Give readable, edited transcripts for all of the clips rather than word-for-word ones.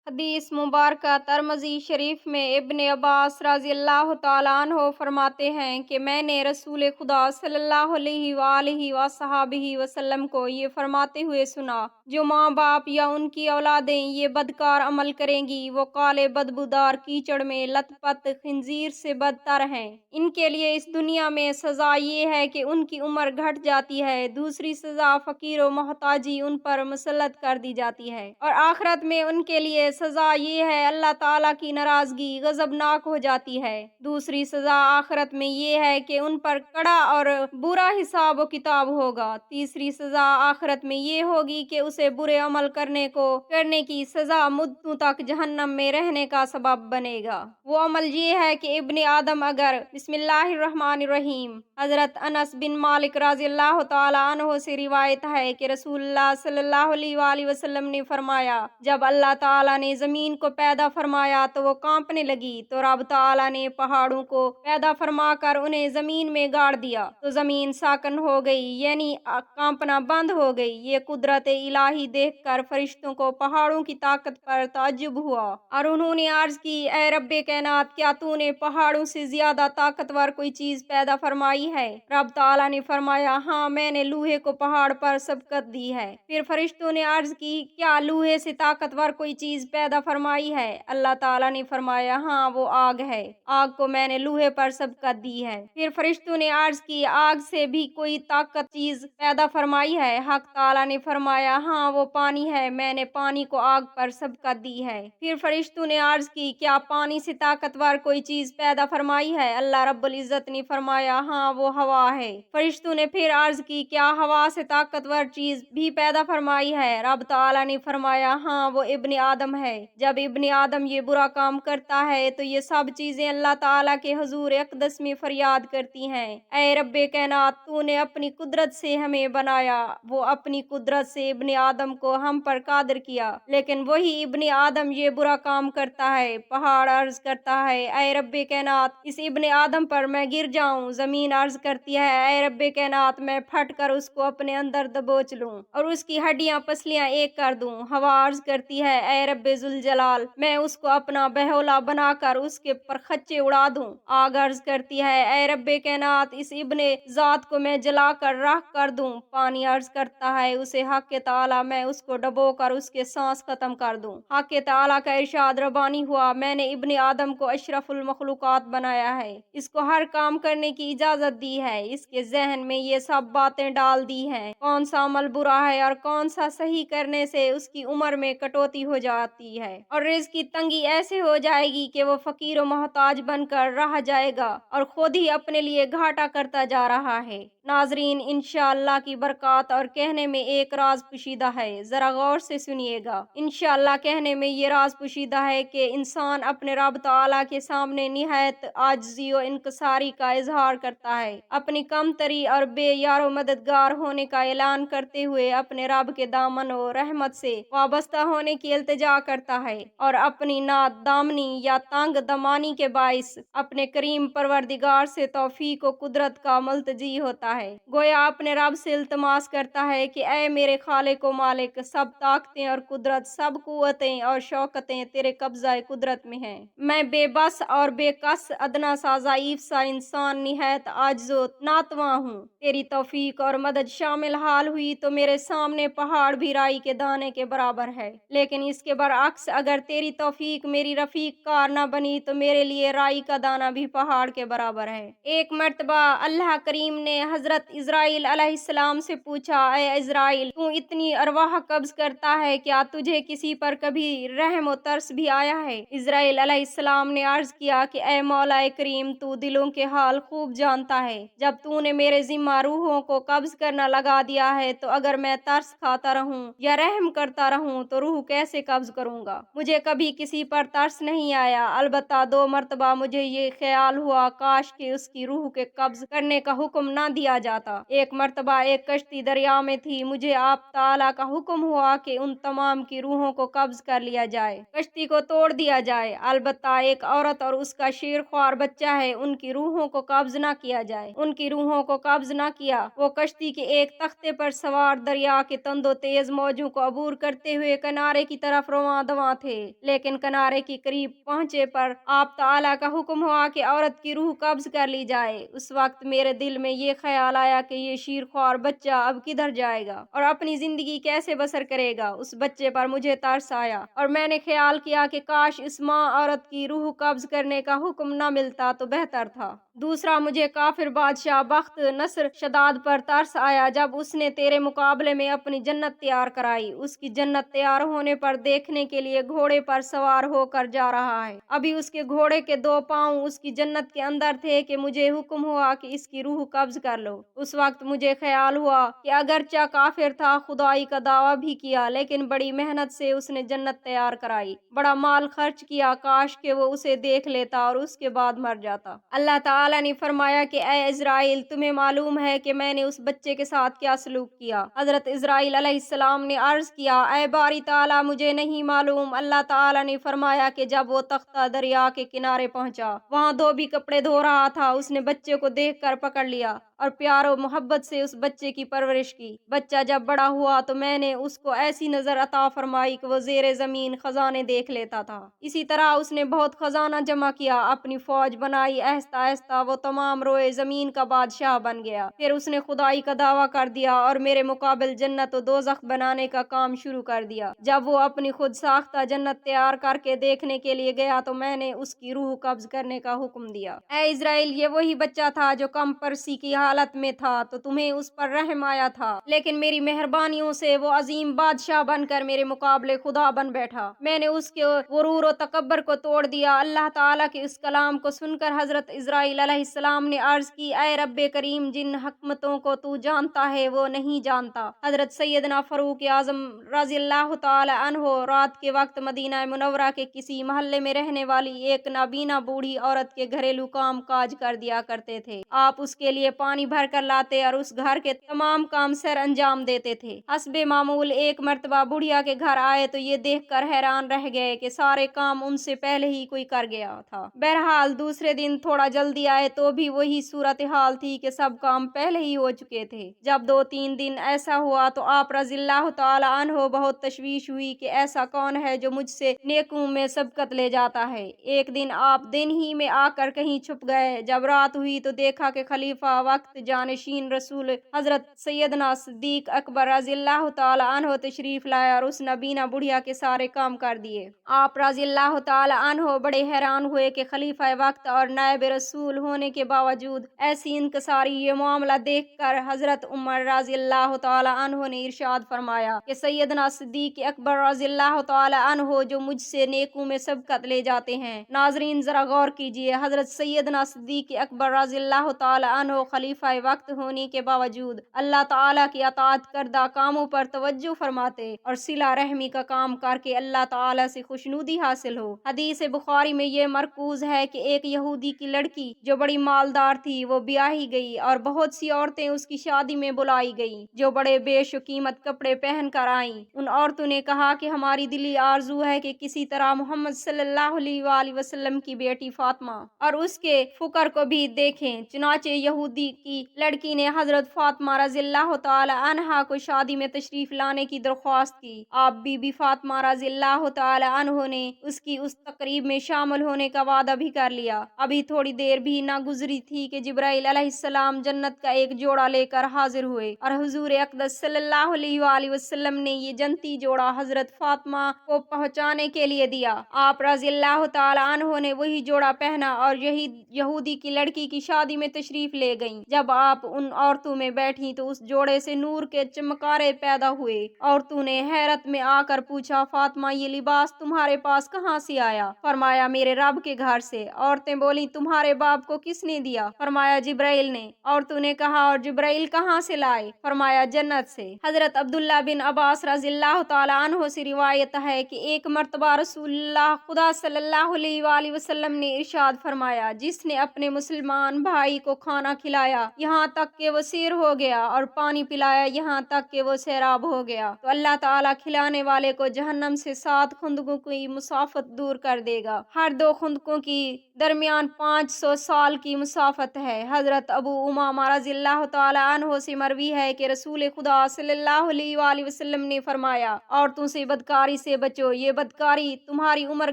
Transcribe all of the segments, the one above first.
हदीस मुबारक तिरमिज़ी शरीफ में इब्न अब्बास रज़ियल्लाहु ताला अन्हो फरमाते हैं कि मैंने रसूल खुदा सल्लल्लाहु अलैहि वसल्लम वसल्लम को ये फरमाते हुए सुना, जो माँ बाप या उनकी औलादें ये बदकार अमल करेंगी वो काले बदबूदार कीचड़ में लथपथ खंजीर से बदतर हैं। इनके लिए इस दुनिया में सज़ा ये है कि उनकी उम्र घट जाती है, दूसरी सज़ा फ़कीर व मोहताजी उन पर मुसल्लत कर दी जाती है, और आखिरत में उनके लिए सज़ा ये है अल्लाह ताला की नाराज़गी गज़बनाक हो जाती है। दूसरी सज़ा आखिरत में ये है कि उन पर कड़ा और बुरा हिसाब व किताब होगा। तीसरी सज़ा आखिरत में ये होगी कि उसे बुरे अमल करने की सज़ा मुद्दतों तक जहन्नम में रहने का सबब बनेगा। वो अमल ये है कि इब्ने आदम अगर बिस्मिल्लाहिर्रहमानिर्रहीम। हज़रत अनस बिन मालिक रज़ियल्लाहु ताला अन्हो से रिवायत है कि रसूलुल्लाह सल्लल्लाहु अलैहि वसल्लम ने फरमाया, जब अल्लाह ताला ने ज़मीन को पैदा फरमाया तो वो कांपने लगी, तो रब ताला ने पहाड़ों को पैदा फरमाकर उन्हें ज़मीन में गाड़ दिया, तो ज़मीन साकन हो गई, यानी कांपना बंद हो गई। ये कुदरत इलाही देखकर फरिश्तों को पहाड़ों की ताकत पर ताज्जुब हुआ और उन्होंने अर्ज की, ए रब्बे कायनात, क्या तूने पहाड़ों से ज्यादा ताकतवर कोई चीज पैदा फरमाई है? रब ताला ने फरमाया, हाँ, मैंने लूहे को पहाड़ पर सबकत दी है। फिर फरिश्तों ने अर्ज की, क्या लूहे से ताकतवर कोई चीज पैदा फरमाई है? अल्लाह ताला ने फरमाया, हाँ, वो आग है, आग को मैंने लूहे पर सबकत दी है। फिर फरिश्तों ने अर्ज की, आग से भी कोई ताकत चीज पैदा फरमाई है? हक ताला ने फरमाया, हाँ, वो पानी है, मैंने पानी को आग पर सबकत दी है। फिर फरिश्तों ने अर्ज की, क्या पानी से ताकतवर कोई चीज पैदा फरमाई है? अल्लाह रब्बुल इज्जत ने फरमाया, हाँ, वो हवा है। फरिश्तों ने फिर अर्ज की, क्या हवा से ताकतवर चीज भी पैदा फरमाई है? रब ताला ने फरमाया, हाँ, वो इब्ने आदम है। जब इब्ने आदम ये बुरा काम करता है तो ये सब चीजें अल्लाह ताला के हुजूर अक़दस में फरियाद करती हैं, ऐ रब्बे कायनात, तूने अपनी कुदरत से हमें बनाया। वो अपनी कुदरत से इब्ने आदम को हम पर कादिर किया, लेकिन वही इब्ने आदम ये बुरा काम करता है। पहाड़ अर्ज करता है, ऐ रब्बे कायनात, इस इब्ने आदम पर मैं गिर जाऊं। जमीन अर्ज करती है, ऐ रब्बे कायनात, मैं फट कर उसको अपने अंदर दबोच लूं और उसकी हड्डियां पसलियां एक कर दूं। हवा अर्ज करती है, ऐ रब्बे जुल जलाल, मैं उसको अपना बहोला बनाकर उसके परखच्चे उड़ा दूं। आग अर्ज करती है, ऐ रब्बे कायनात, इस इब्ने जात को मैं जलाकर राख कर दूं। पानी अर्ज करता है, उसे हक के ताला, मैं उसको डबो कर उसके सांस खत्म कर दूं। हक के ताला का इरशाद रबानी हुआ, मैंने इब्ने आदम को अशरफुल मखलूकात बनाया है, इसको हर काम करने की इजाजत दी है, इसके जहन में ये सब बातें डाल दी हैं, कौन सा अमल बुरा है और कौन सा सही करने से उसकी उम्र में कटौती हो जाती है और रिज़्क की तंगी ऐसे हो जाएगी कि वो फकीर व मोहताज बनकर रह जाएगा और खुद ही अपने लिए घाटा करता जा रहा है। नाजरीन, इंशाअल्लाह की बरकत और कहने में एक राज पुशीदा है, जरा गौर से सुनिएगा। इंशाअल्लाह कहने में ये राज पुशीदा है कि इंसान अपने रब ताला के सामने निहायत आजिज़ी और इनकसारी का इजहार करता है, अपनी कमतरी और बेयारो मददगार होने का ऐलान करते हुए अपने रब के दामन और रहमत से वाबस्ता होने की इल्तिजा करता है और अपनी नादामनी या तंग दमानी के बाइस अपने करीम परवरदिगार से तौफीक व कुदरत का मुल्तजी होता है। गोया अपने रब से इल्तमास करता है कि ऐ मेरे खालिक व मालिक, सब ताकतें और कुदरत, सब कुव्वतें और शौकतें तेरे कब्ज़ा कुदरत में हैं। मैं बेबस और बेकस अदना सा ज़ईफ सा इंसान निहायत आजिज़ो नातवा हूँ। तेरी तौफीक और मदद शामिल हाल हुई तो मेरे सामने पहाड़ भी राई के दाने के बराबर है, लेकिन इसके बरअक्स अगर तेरी तौफीक मेरी रफीक कार न बनी तो मेरे लिए राई का दाना भी पहाड़ के बराबर है। एक मर्तबा अल्लाह करीम ने हजरत इज़राइल अलैहिस्सलाम से पूछा, ए इज़राइल, तू इतनी अरवाह कब्ज करता है, क्या तुझे किसी पर कभी रहम व तरस भी आया है? इज़राइल अलैहिस्सलाम ने अर्ज किया कि ए मौला करीम, तू दिलों के हाल खूब जानता है। जब तूने मेरे जिम्मा रूहों को कब्ज करना लगा दिया है तो अगर मैं तरस खाता रहूं या रहम करता रहूं तो रूह कैसे कब्ज करूंगा? मुझे कभी किसी पर तरस नहीं आया, अलबत्ता 2 मरतबा मुझे ये ख्याल हुआ, काश कि उसकी रूह के कब्ज करने का हुक्म ना दिया किया जाता। एक मर्तबा एक कश्ती दरिया में थी, मुझे आप ताला का हुक्म हुआ कि उन तमाम की रूहों को कब्ज कर लिया जाए, कश्ती को तोड़ दिया जाए। अलबत्ता एक औरत और उसका शेरख्वार बच्चा है, उनकी रूहों को कब्ज न किया जाए। उनकी रूहों को कब्ज न किया, वो कश्ती के एक तख्ते पर सवार दरिया के तंदो तेज मौजों को अबूर करते हुए किनारे की तरफ रवां दवां थे। लेकिन किनारे के करीब पहुंचे पर आप ताला का हुक्म हुआ कि औरत की रूह कब्ज कर ली जाए। उस वक्त मेरे दिल में ये ख्याल आया कि ये शेरख्वार बच्चा अब किधर जाएगा और अपनी जिंदगी कैसे बसर करेगा। उस बच्चे पर मुझे तरस आया और मैंने ख्याल किया कि काश इस माँ औरत की रूह कब्ज करने का हुक्म न मिलता तो बेहतर था। दूसरा, मुझे काफिर बादशाह बख्त नस्र शदाद पर तरस आया, जब उसने तेरे मुकाबले में अपनी जन्नत तैयार कराई। उसकी जन्नत तैयार होने पर देखने के लिए घोड़े पर सवार होकर जा रहा है। अभी उसके घोड़े के 2 पांव उसकी जन्नत के अंदर थे कि मुझे हुक्म हुआ कि इसकी रूह कब्ज कर लो। उस वक्त मुझे ख्याल हुआ कि अगरचा काफिर था, खुदाई का दावा भी किया, लेकिन बड़ी मेहनत से उसने जन्नत तैयार कराई, बड़ा माल खर्च किया। काश के वो उसे देख लेता और उसके बाद मर जाता। अल्लाह ताला ने फरमाया कि ए इज़राइल, तुम्हें मालूम है कि मैंने उस बच्चे के साथ क्या सलूक किया। हजरत इज़राइल अलैहिस्सलाम ने अर्ज किया, ए बारी ताला, मुझे नहीं मालूम। अल्लाह ताला ने फरमाया कि जब वो तख्ता दरिया के किनारे पहुंचा, वहां धोबी कपड़े धो रहा था। उसने बच्चे को देखकर पकड़ लिया और प्यार और मोहब्बत से उस बच्चे की परवरिश की। बच्चा जब बड़ा हुआ तो मैंने उसको ऐसी नजर अता फरमाई कि वो जेरे जमीन खजाने देख लेता था। इसी तरह उसने बहुत खजाना जमा किया, अपनी फौज बनाई। आहिस्ता आहिस्ता वो तमाम रोए जमीन का बादशाह बन गया। फिर उसने खुदाई का दावा कर दिया और मेरे मुकाबिल जन्नत और दोज़ख बनाने का काम शुरू कर दिया। जब वो अपनी खुद साख्ता जन्नत तैयार करके देखने के लिए गया तो मैंने उसकी रूह कब्ज करने का हुक्म दिया। ए इज़राइल, ये वही बच्चा था जो कम परसी की हालत में था, तो तुम्हें उस पर रहम आया था, लेकिन मेरी मेहरबानियों से वो अजीम बादशाह बनकर मेरे मुकाबले खुदा बन बैठा। मैंने उसके गुरूर और तकब्बर को तोड़ दिया। अल्लाह ताला के इस कलाम को सुनकर हजरत इज़राइल अलैहिस्सलाम ने अर्ज की, ऐ रब्बे करीम, जिन हकमतों को तू जानता है वो नहीं जानता। हजरत सैयदना फारूक आजम रज़ियल्लाहु ताला अन्हो रात के वक्त मदीना मुनव्वरा के किसी मोहल्ले में रहने वाली एक नाबीना बूढ़ी औरत के घरेलू काम काज कर दिया करते थे। आप उसके लिए पानी भर कर लाते और उस घर के तमाम काम सर अंजाम देते थे। हस्बे मामूल एक मर्तबा बुढ़िया के घर आए तो ये देखकर हैरान रह गए कि सारे काम उनसे पहले ही कोई कर गया था। बहरहाल दूसरे दिन थोड़ा जल्दी आए तो भी वही सूरत हाल थी कि सब काम पहले ही हो चुके थे। जब 2-3 दिन ऐसा हुआ तो आप रज़ियल्लाहु ताला अन्हो बहुत तशवीश हुई कि ऐसा कौन है जो मुझसे नेकों में सबकत ले जाता है। एक दिन आप दिन ही में आकर कहीं छुप गए। जब रात हुई तो देखा कि खलीफा वक्त जानशीन रसूल हजरत सैयदना सिद्दीक अकबर रज़ियल्लाहु ताला अन्हो तशरीफ लाया और उस नबीना बुढ़िया के सारे काम कर दिए। आप रज़ियल्लाहु ताला अन्हो बड़े हैरान हुए कि खलीफा वक्त और नायब रसूल होने के बावजूद ऐसी इनकसारी ये मामला देखकर हजरत उमर रज़ियल्लाहु ताला अन्हो ने इरशाद फरमाया कि सैयदना सिद्दीक अकबर रज़ियल्लाहु ताला अन्हो जो मुझसे नेकों में सबकत ले जाते हैं। नाजरीन जरा गौर कीजिए, हजरत सैयदना सिद्दीक अकबर रज़ियल्लाहु ताला अन्हो खलीफा वक्त होने के बावजूद अल्लाह ताला की अताअत करदा कामों पर तवज्जो फरमाते और सिला रहमी का काम करके अल्लाह ताला से खुशनुदी हासिल हो। हदीस बुखारी में ये मरकूज है कि एक यहूदी की लड़की जो बड़ी मालदार थी वो ब्याही गई और बहुत सी औरतें उसकी शादी में बुलाई गई जो बड़े बेशकीमत कपड़े पहन कर आईं। उन औरतों ने कहा कि हमारी दिली आरजू है कि किसी तरह मोहम्मद सल्लल्लाहु अलैहि वसल्लम की बेटी फातिमा और उसके फुकर को भी देखें। चुनाचे यहूदी की लड़की ने हजरत फातिमा रज़ियल्लाहु ताला अन्हा को शादी में तशरीफ लाने की दरख्वास्त की। आप बीबी फातिमा रज़ियल्लाहु ताला अन्हो ने उसकी उस तकरीब में शामिल होने का वादा भी कर लिया। अभी थोड़ी देर भी ना गुजरी थी कि जिब्राइल अलैहिस्सलाम जन्नत का एक जोड़ा लेकर हाजिर हुए और हुजूर अक़दस सल्लल्लाहु अलैहि वसल्लम ने ये जन्नती जोड़ा हजरत फातिमा को पहुंचाने के लिए दिया। आप रज़ियल्लाहु ताला अन्हो ने वही जोड़ा पहना और यही यहूदी की लड़की की शादी में तशरीफ ले गईं। जब आप उन औरतों में बैठी तो उस जोड़े से नूर के चमकारे पैदा हुए। औरतों ने हैरत में आकर पूछा, फातिमा, ये लिबास तुम्हारे पास कहाँ से आया? फरमाया, मेरे रब के घर से। औरतें बोली, तुम्हारे बाप को किसने दिया? फरमाया, जिब्राइल ने। औरतों ने कहा, और जिब्राइल कहाँ से लाए? फरमाया, जन्नत से। हजरत अब्दुल्ला बिन अब्बास रज़ियल्लाहु ताला अन्हो से रिवायत है कि एक मर्तबा रसूलुल्लाह खुदा सल्लल्लाहु अलैहि वसल्लम ने इरशाद फरमाया, जिसने अपने मुसलमान भाई को खाना खिलाया खिलाया यहाँ तक कि वो सिर हो गया, और पानी पिलाया यहाँ तक कि वो सैराब हो गया, तो अल्लाह ताला खिलाने वाले को जहन्नम से 7 खुंदकों की मुसाफत दूर कर देगा। हर 2 खुंदकों की दरमियान 500 साल की मुसाफत है। हजरत अबू उमामा रज़ियल्लाहु ताला अन्हो से मरवी है कि रसूल खुदा सल्लल्लाहु अलैहि वसल्लम ने फरमाया, औरतों से बदकारी से बचो, ये बदकारी तुम्हारी उम्र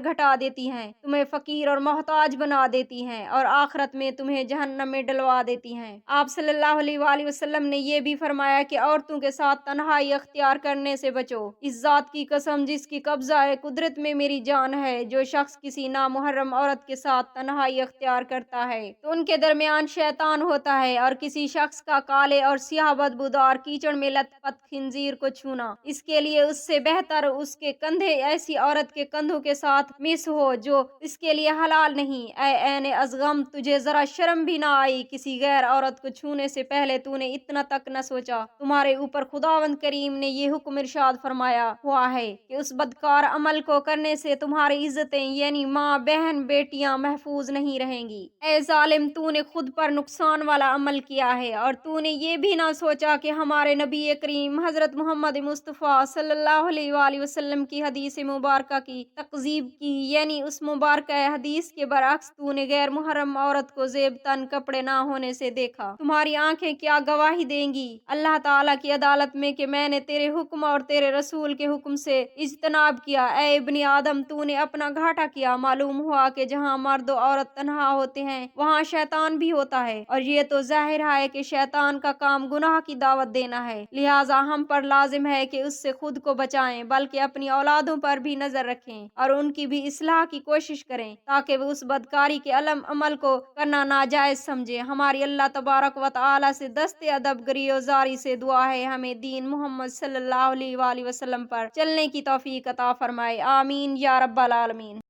घटा देती हैं, तुम्हें फकीर और मोहताज बना देती हैं और आखिरत में तुम्हें जहन्नम में डलवा देती हैं। आप सल्लल्लाहु अलैहि वसल्लम ने यह भी फरमाया कि औरतों के साथ तन्हाई अख्तियार करने से बचो। इस जात की कसम जिसकी कब्जा है कुदरत में मेरी जान है, जो शख्स किसी नामुहर्रम औरत के साथ तन्हाई अख्तियार करता है तो उनके दरमियान शैतान होता है, और किसी शख्स का काले और सियाह बदबूदार कीचड़ में लथपथ खिंजीर को छूना, इसके लिए उससे बेहतर उसके कंधे ऐसी औरत के कंधों के साथ मिस हो जो इसके लिए हलाल नहीं। ऐने अज़गम, तुझे जरा शर्म भी ना आई? किसी गैर औरत को छूने से पहले तूने इतना तक न सोचा? तुम्हारे ऊपर खुदावंद करीम ने ये हुक्म इरशाद फरमाया हुआ है कि उस बदकार अमल को करने से तुम्हारी इज्जतें यानी माँ, बहन, बेटियां महफूज नहीं रहेंगी। ऐ जालिम, तूने खुद पर नुकसान वाला अमल किया है, और तूने ये भी ना सोचा कि हमारे नबी करीम हजरत मोहम्मद मुस्तफ़ा सल्लल्लाहु अलैहि वसल्लम की हदीस मुबारक की तकजीब की, यानी उस मुबारक हदीस के बरअक्स तूने गैर मुहर्रम औरत को ज़ेब तन कपड़े ना होने से देखा। तुम्हारी आंखें क्या गवाही देंगी अल्लाह ताला की अदालत में कि मैंने तेरे हुक्म और तेरे रसूल के हुक्म से इज्तनाब किया। ऐ इब्ने आदम, तूने अपना घाटा किया। मालूम हुआ कि जहाँ मर्द और औरत तन्हा होते हैं वहाँ शैतान भी होता है, और ये तो जाहिर है कि शैतान का काम गुनाह की दावत देना है, लिहाजा हम पर लाजिम है कि उससे खुद को बचाएं, बल्कि अपनी औलादों पर भी नजर रखें और उनकी भी इस्लाह की कोशिश करें ताकि वो उस बदकारी के अमल को करना नाजायज समझे। हमारी अल्लाह तबारक व तआला से दस्ते अदब गरियोजारी से दुआ है हमें दीन मोहम्मद सल्लल्लाहु अलैहि वसल्लम पर चलने की तौफीक अता फरमाए। आमीन या रब्बल आलमीन।